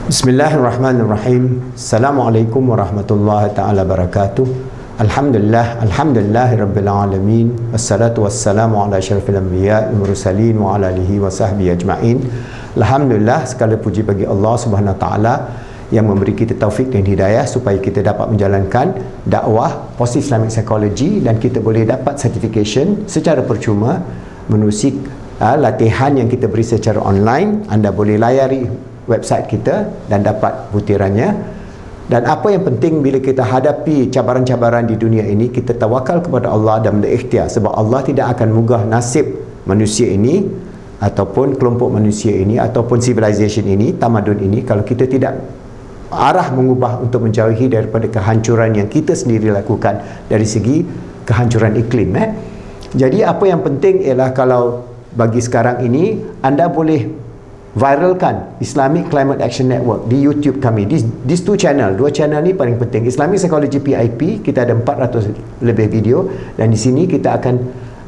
Bismillahirrahmanirrahim. Assalamualaikum warahmatullahi taala wabarakatuh. Alhamdulillahirabbil alamin. Wassalatu wassalamu ala asyrafil anbiya'i wal mursalin wa ala alihi wa sahbihi ajma'in. Alhamdulillah, segala puji bagi Allah Subhanahu wa taala yang memberi kita taufik dan hidayah supaya kita dapat menjalankan dakwah Positive Islamic Psychology dan kita boleh dapat certification secara percuma menerusi latihan yang kita beri secara online. Anda boleh layari website kita dan dapat butirannya. Dan apa yang penting bila kita hadapi cabaran-cabaran di dunia ini, kita tawakal kepada Allah dan berikhtiar, sebab Allah tidak akan mugah nasib manusia ini ataupun kelompok manusia ini ataupun civilization ini, tamadun ini, kalau kita tidak arah mengubah untuk menjauhi daripada kehancuran yang kita sendiri lakukan dari segi kehancuran iklim. Jadi apa yang penting ialah, kalau bagi sekarang ini anda boleh viralkan Islamic Climate Action Network di YouTube kami. These two channel, dua channel ni paling penting. Islamic Psychology PIP, kita ada 400 lebih video, dan di sini kita akan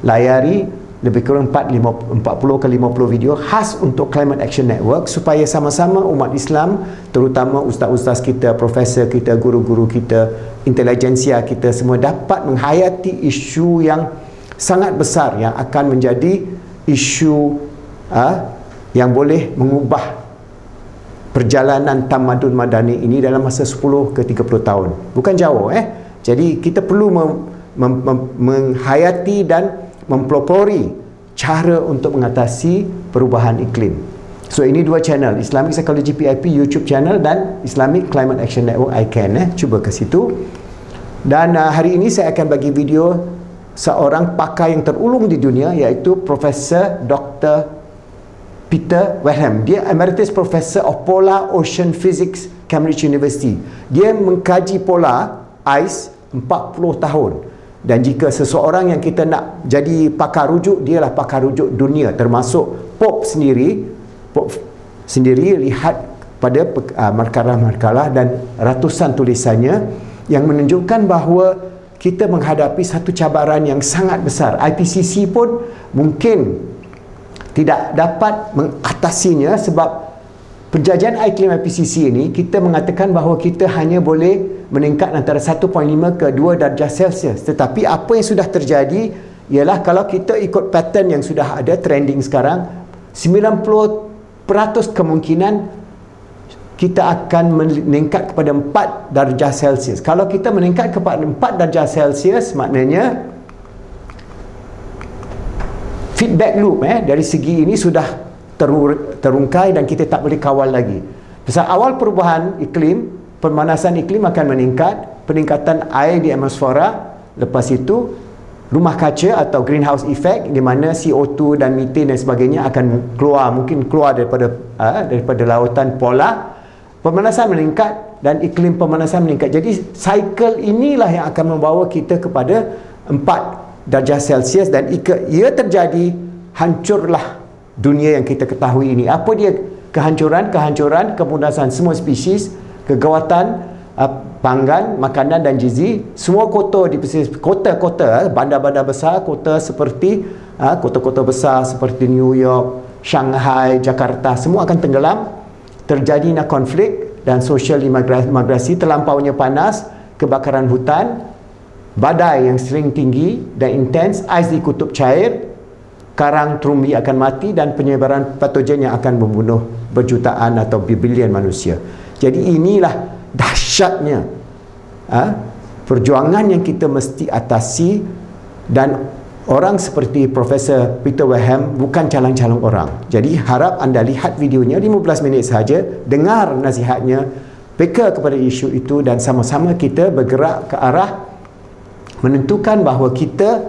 layari lebih kurang 40 ke 50 video khas untuk Climate Action Network, supaya sama-sama umat Islam, terutama ustaz-ustaz kita, profesor kita, guru-guru kita, intelijensia kita semua dapat menghayati isu yang sangat besar yang akan menjadi isu yang boleh mengubah perjalanan tamadun madani ini dalam masa 10 ke 30 tahun. Bukan jauh. Jadi kita perlu menghayati dan mempelopori cara untuk mengatasi perubahan iklim. So ini dua channel, Islamic Psychology PIP YouTube channel dan Islamic Climate Action Network Akan. Cuba ke situ. Dan hari ini saya akan bagi video seorang pakar yang terulung di dunia, iaitu Profesor Dr. Peter Wellham. Dia Emeritus Professor of Polar Ocean Physics, Cambridge University. Dia mengkaji polar ice 40 tahun. Dan jika seseorang yang kita nak jadi pakar rujuk, dialah pakar rujuk dunia, termasuk Pope sendiri lihat pada makalah-makalah dan ratusan tulisannya yang menunjukkan bahawa kita menghadapi satu cabaran yang sangat besar. IPCC pun mungkin tidak dapat mengatasinya, sebab penjajahan iklim IPCC ini, kita mengatakan bahawa kita hanya boleh meningkat antara 1.5 ke 2 darjah Celsius. Tetapi apa yang sudah terjadi ialah, kalau kita ikut pattern yang sudah ada trending sekarang, 90% kemungkinan kita akan meningkat kepada 4 darjah Celsius. Kalau kita meningkat kepada 4 darjah Celsius, maknanya feedback loop dari segi ini sudah terungkai dan kita tak boleh kawal lagi. Pasal awal perubahan iklim, pemanasan iklim akan meningkat, peningkatan air di atmosfera, lepas itu rumah kaca atau greenhouse effect, di mana CO2 dan methane dan sebagainya akan keluar, mungkin keluar daripada lautan polar. Pemanasan meningkat dan iklim pemanasan meningkat. Jadi cycle inilah yang akan membawa kita kepada 4 darjah Celsius, dan ia terjadi, hancurlah dunia yang kita ketahui ini. Apa dia kehancuran? Kehancuran, kepunasan semua spesies, kegawatan pangan, makanan dan gizi. Semua kota di pesisir, kota-kota, bandar-bandar besar, kota seperti kota-kota besar seperti New York, Shanghai, Jakarta, semua akan tenggelam. Terjadinya konflik dan sosial migrasi, terlampaunya panas, kebakaran hutan, badai yang sering tinggi dan intens, ais di kutub cair, karang terumbi akan mati, dan penyebaran patogen yang akan membunuh berjutaan atau bilion manusia. Jadi inilah dahsyatnya perjuangan yang kita mesti atasi, dan orang seperti Profesor Peter Wellham bukan calon-calon orang. Jadi harap anda lihat videonya 15 minit saja, dengar nasihatnya, peka kepada isu itu, dan sama-sama kita bergerak ke arah menentukan bahawa kita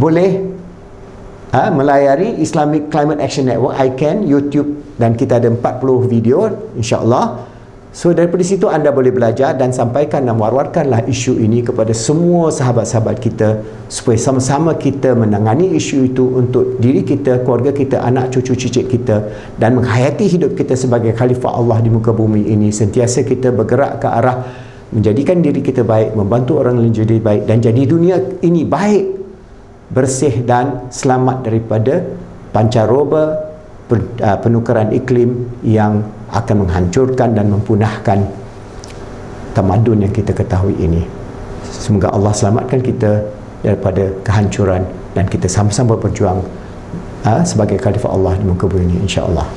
boleh melayari Islamic Climate Action Network Akan YouTube, dan kita ada 40 video insya-Allah. So daripada situ anda boleh belajar dan sampaikan dan war-warkanlah isu ini kepada semua sahabat-sahabat kita, supaya sama-sama kita menangani isu itu untuk diri kita, keluarga kita, anak cucu cicit kita, dan menghayati hidup kita sebagai khalifah Allah di muka bumi ini. Sentiasa kita bergerak ke arah menjadikan diri kita baik, membantu orang lain jadi baik, dan jadi dunia ini baik, bersih dan selamat daripada pancaroba penukaran iklim yang akan menghancurkan dan mempunahkan tamadun yang kita ketahui ini. Semoga Allah selamatkan kita daripada kehancuran dan kita sama-sama berjuang sebagai khalifah Allah di muka bumi ini, insya-Allah.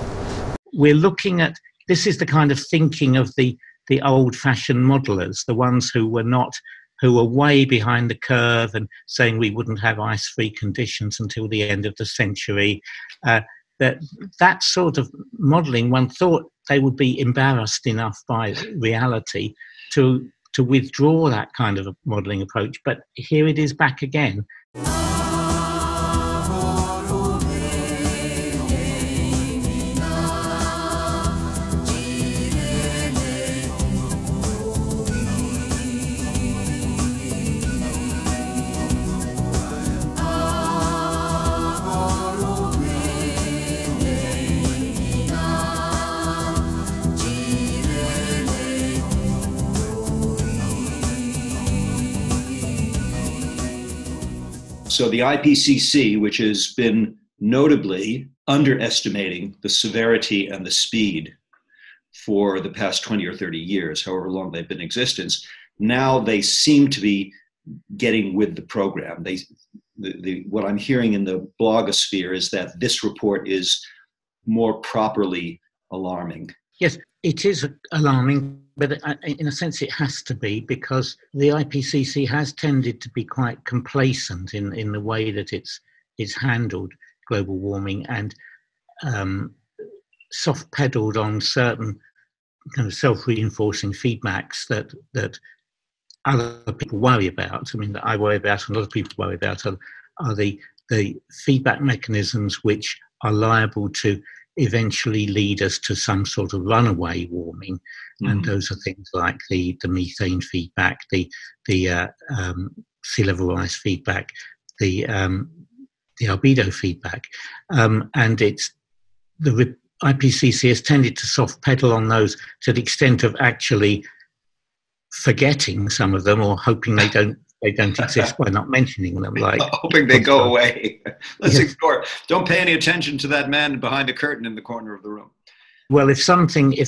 We're looking at, this is the kind of thinking of the old-fashioned modelers, the ones who were way behind the curve and saying we wouldn't have ice-free conditions until the end of the century. That sort of modelling, one thought they would be embarrassed enough by reality to withdraw that kind of a modelling approach. But here it is back again. So the IPCC, which has been notably underestimating the severity and the speed for the past 20 or 30 years, however long they've been in existence, now they seem to be getting with the program. What I'm hearing in the blogosphere is that this report is more properly alarming. Yes, it is alarming, but in a sense it has to be, because the IPCC has tended to be quite complacent in the way that it's handled global warming, and soft-pedalled on certain kind of self-reinforcing feedbacks that other people worry about. I mean, that I worry about and a lot of people worry about are the feedback mechanisms which are liable to eventually lead us to some sort of runaway warming. Mm-hmm. And those are things like the methane feedback, the sea level rise feedback, the albedo feedback, and it's the IPCC has tended to soft pedal on those to the extent of actually forgetting some of them, or hoping they don't exist by not mentioning them. Like hoping they go away. Let's ignore. Don't pay any attention to that man behind a curtain in the corner of the room. Well, if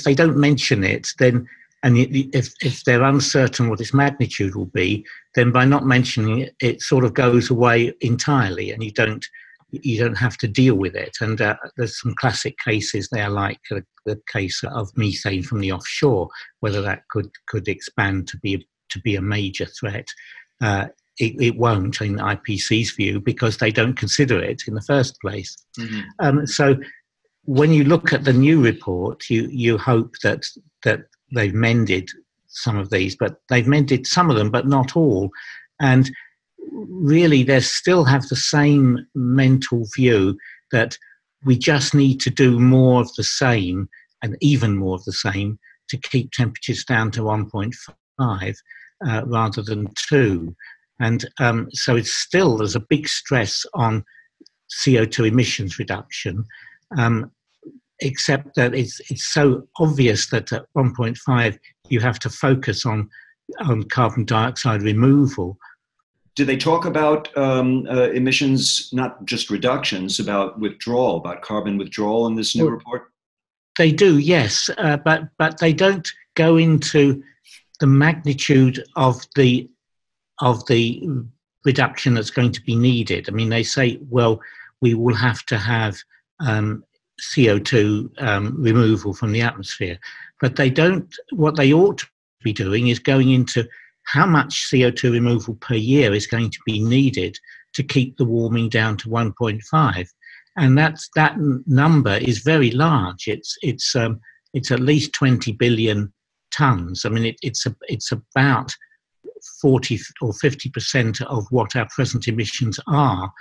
they don't mention it, then, and if they're uncertain what its magnitude will be, then by not mentioning it, it sort of goes away entirely, and you don't have to deal with it. And there's some classic cases there, like the case of methane from the offshore, whether that could expand to be a major threat. It won't, in IPCC's view, because they don't consider it in the first place. Mm-hmm. So when you look at the new report, you hope that they've mended some of these, but they've mended some of them, but not all. And really, they still have the same mental view that we just need to do more of the same, and even more of the same, to keep temperatures down to 1.5 rather than 2. And so there's a big stress on CO2 emissions reduction, except that it's so obvious that at 1.5 you have to focus on carbon dioxide removal. Do they talk about emissions, not just reductions, about withdrawal, about carbon withdrawal in this new report? They do, yes, but they don't go into the magnitude of the reduction that's going to be needed. I mean, they say, well, we will have to have CO2 removal from the atmosphere, but they don't. What they ought to be doing is going into how much CO2 removal per year is going to be needed to keep the warming down to 1.5, and that number is very large. It's at least 20 billion tons. I mean, it's about 40 or 50% of what our present emissions are.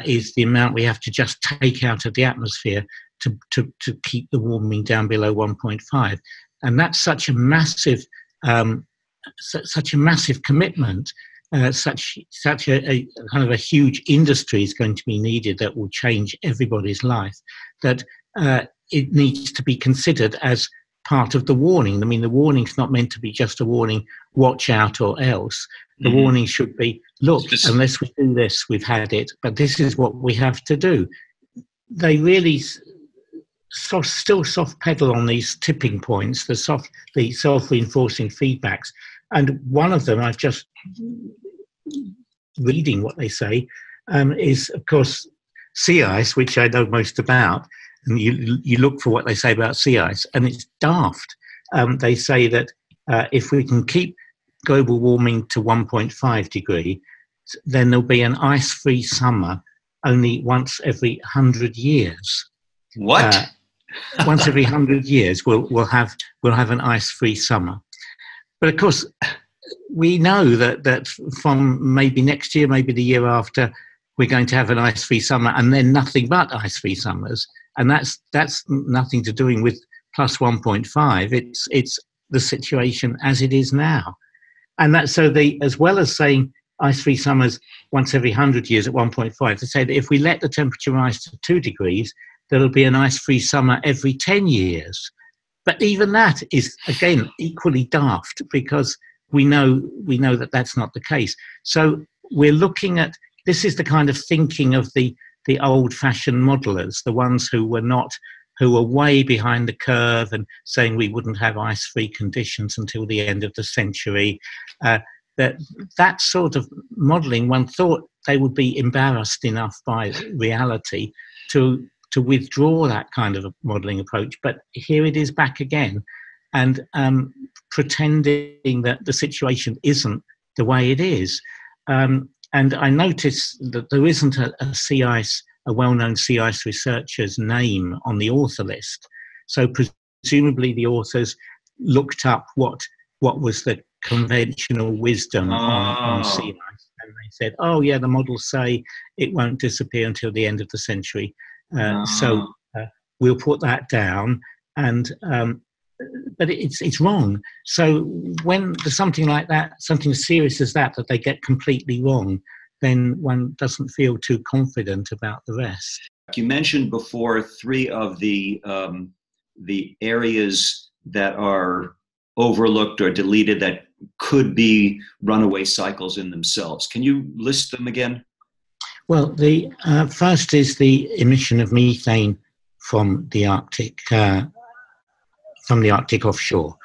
Is the amount we have to just take out of the atmosphere to keep the warming down below 1.5, and that's such a massive commitment. Such a kind of a huge industry is going to be needed that will change everybody's life, that it needs to be considered as part of the warning. I mean, the warning's not meant to be just a warning, watch out or else. The warning should be, look, unless we do this, we've had it, but this is what we have to do. They really still soft pedal on these tipping points, the self-reinforcing feedbacks. And one of them, I've just reading what they say, is, of course, sea ice, which I know most about. And you look for what they say about sea ice, and it's daft. They say that if we can keep global warming to 1.5 degree, then there'll be an ice-free summer only once every 100 years. What? Once every 100 years, we'll have an ice-free summer. But of course, we know that from maybe next year, maybe the year after, we're going to have an ice-free summer, and then nothing but ice-free summers. And that's nothing to do with plus 1.5. It's the situation as it is now. And that's so as well as saying ice-free summers once every 100 years at 1.5, they say that if we let the temperature rise to 2 degrees, there'll be an ice-free summer every 10 years. But even that is, again, equally daft, because we know that that's not the case. So we're looking at, this is the kind of thinking of the old-fashioned modelers, the ones who were way behind the curve and saying we wouldn't have ice-free conditions until the end of the century. That sort of modelling, one thought they would be embarrassed enough by reality to withdraw that kind of a modelling approach. But here it is back again, and pretending that the situation isn't the way it is. And I noticed that there isn't a well-known sea ice researcher's name on the author list. So presumably the authors looked up what was the conventional wisdom on sea ice, and they said, oh yeah, the models say it won't disappear until the end of the century. So we'll put that down, and but it's wrong. So when there's something like that, something as serious as that they get completely wrong, then one doesn't feel too confident about the rest. You mentioned before 3 of the areas that are overlooked or deleted that could be runaway cycles in themselves. Can you list them again? Well, the first is the emission of methane from the Arctic offshore.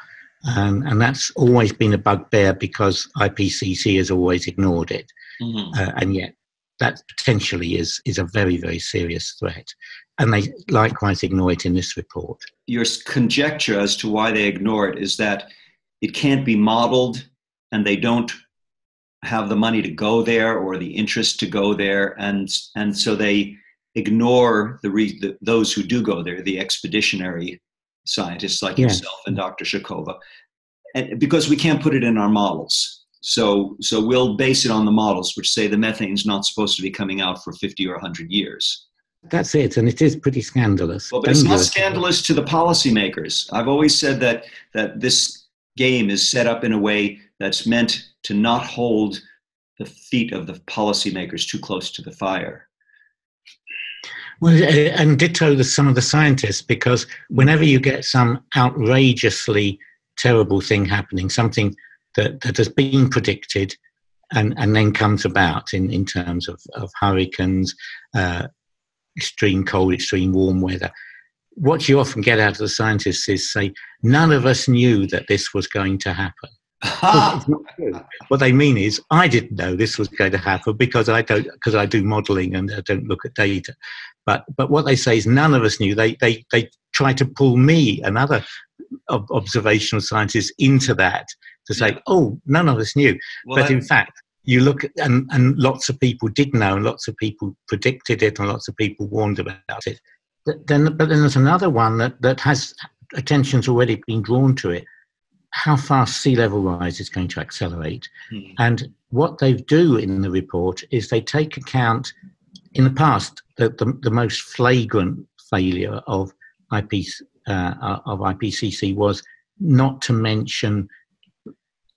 And that's always been a bugbear because IPCC has always ignored it. Mm-hmm. And yet that potentially is a very, very serious threat. And they likewise ignore it in this report. Your conjecture as to why they ignore it is that it can't be modeled, and they don't have the money to go there or the interest to go there. And so they ignore those who do go there, the expeditionary scientists like yourself and Dr. Shakova, and because we can't put it in our models. So we'll base it on the models, which say the methane's not supposed to be coming out for 50 or 100 years. That's it, and it is pretty scandalous. Well, but it's not scandalous to the policymakers. I've always said that this game is set up in a way that's meant to not hold the feet of the policymakers too close to the fire. Well, and ditto some of the scientists, because whenever you get some outrageously terrible thing happening, something that has been predicted and then comes about in terms of hurricanes, extreme cold, extreme warm weather, what you often get out of the scientists is say, none of us knew that this was going to happen. It's not true. What they mean is, I didn't know this was going to happen because I do modelling and I don't look at data. But what they say is none of us knew. They try to pull me and other observational scientists into that to say, oh, none of us knew. Well, but in fact, you look at, and lots of people did know, and lots of people predicted it, and lots of people warned about it. But then there's another one that has attention's already been drawn to it. How fast sea level rise is going to accelerate. Mm. And what they do in the report is they take account, in the past, the most flagrant failure of IPCC was not to mention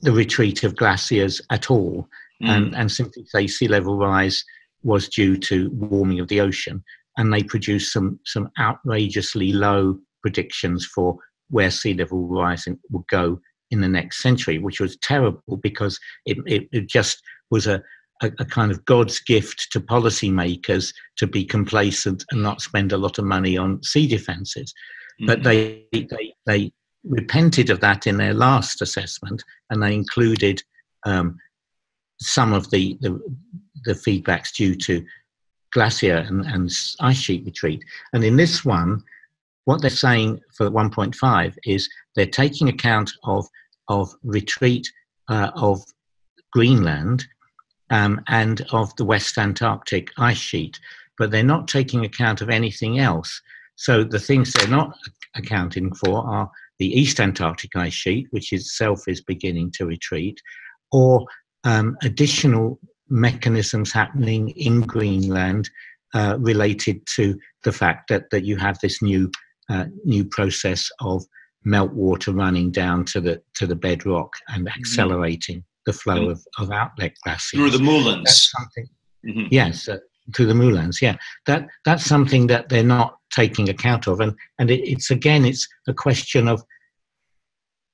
the retreat of glaciers at all, and simply say sea level rise was due to warming of the ocean. And they produced some outrageously low predictions for where sea level rise would go in the next century, which was terrible because it just was a a kind of God's gift to policymakers to be complacent and not spend a lot of money on sea defences. But they repented of that in their last assessment, and they included some of the feedbacks due to glacier and ice sheet retreat. And in this one, what they're saying for 1.5 is they're taking account of retreat of Greenland and of the West Antarctic ice sheet, but they're not taking account of anything else. So the things they're not accounting for are the East Antarctic ice sheet, which itself is beginning to retreat, or additional mechanisms happening in Greenland related to the fact that you have this new process of meltwater running down to the bedrock and accelerating the flow of outlet glaciers through the moulins. That's something. Yes, through the moulins. Yeah, that's something that they're not taking account of, and it's a question of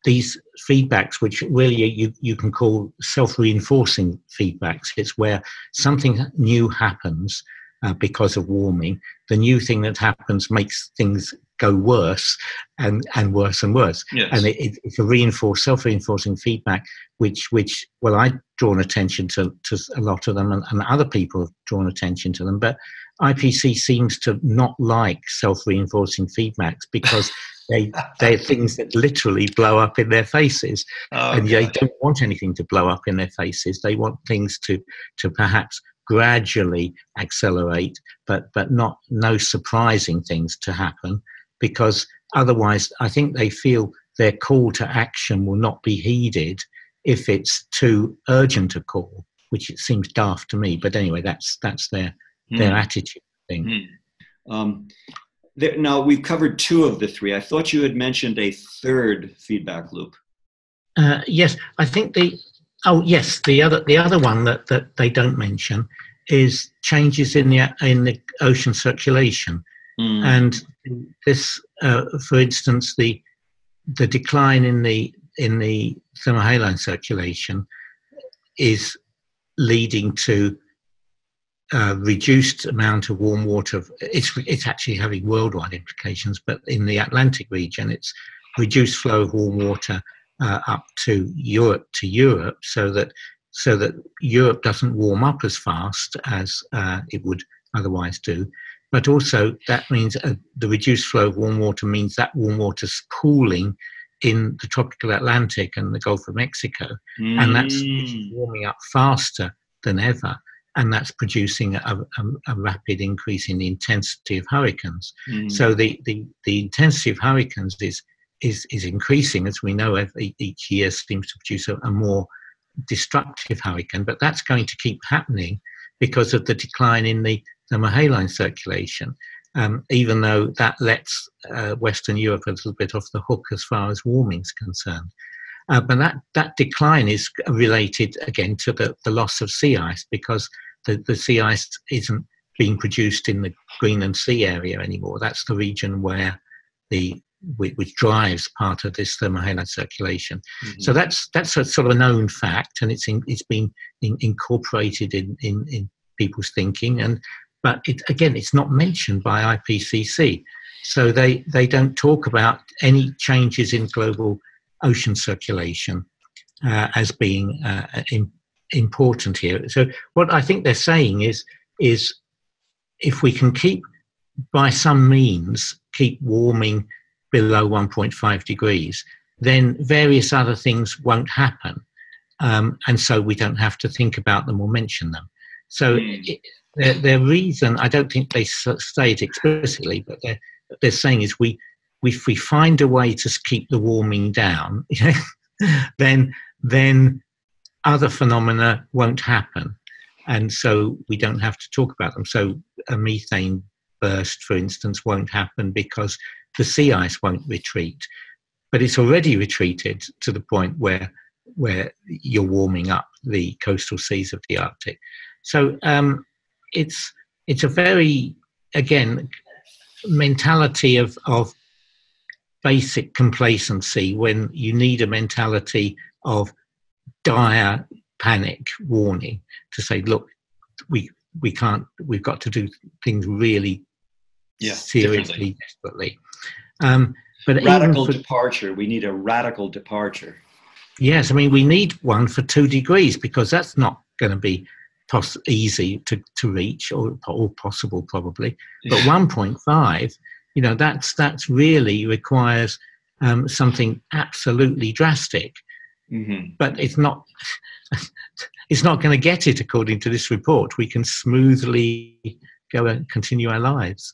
these feedbacks, which really you can call self-reinforcing feedbacks. It's where something new happens because of warming. The new thing that happens makes things go worse and worse and worse. Yes. And it's a self-reinforcing feedback, which I've drawn attention to a lot of them, and other people have drawn attention to them. But IPC seems to not like self-reinforcing feedbacks because they're things that literally blow up in their faces. And they don't want anything to blow up in their faces. They want things to perhaps gradually accelerate, but no surprising things to happen, because otherwise I think they feel their call to action will not be heeded if it's too urgent a call, which it seems daft to me. But anyway, that's their attitude thing. Now, we've covered two of the three. I thought you had mentioned a third feedback loop. Yes, I think the other one that they don't mention is changes in the ocean circulation. And this, for instance, the decline in the thermohaline circulation is leading to reduced amount of warm water. It's actually having worldwide implications, but in the Atlantic region, it's reduced flow of warm water up to Europe, so that Europe doesn't warm up as fast as it would otherwise do. But also that means the reduced flow of warm water means that warm water's pooling in the tropical Atlantic and the Gulf of Mexico, and that's warming up faster than ever. And that's producing a rapid increase in the intensity of hurricanes. So the intensity of hurricanes is increasing, as we know. Each year seems to produce a more destructive hurricane, but that's going to keep happening because of the decline in the thermohaline circulation, even though that lets Western Europe a little bit off the hook as far as warming is concerned. But that decline is related again to the loss of sea ice, because the sea ice isn't being produced in the Greenland Sea area anymore. That's the region where which drives part of this thermohaline circulation. So that's a sort of a known fact, and it's been incorporated in people's thinking. But it's not mentioned by IPCC. So they don't talk about any changes in global ocean circulation as being important here. So what I think they're saying is if we can by some means keep warming below 1.5 degrees, then various other things won't happen. And so we don't have to think about them or mention them. So their reason, I don't think they say it explicitly, but they're saying is if we find a way to keep the warming down, then other phenomena won't happen. And so we don't have to talk about them. So a methane burst, for instance, won't happen because the sea ice won't retreat. But it's already retreated to the point where you're warming up the coastal seas of the Arctic. So it's a very, again, mentality of basic complacency when you need a mentality of dire panic warning to say, look, we can't, we've got to do things really seriously, desperately. But radical departure. We need a radical departure. Yes, I mean, we need one for 2 degrees, because that's not going to be easy to reach, or possible probably. But 1.5, you know, that's really requires something absolutely drastic. Mm-hmm. But it's not going to get it, according to this report. We can smoothly go and continue our lives.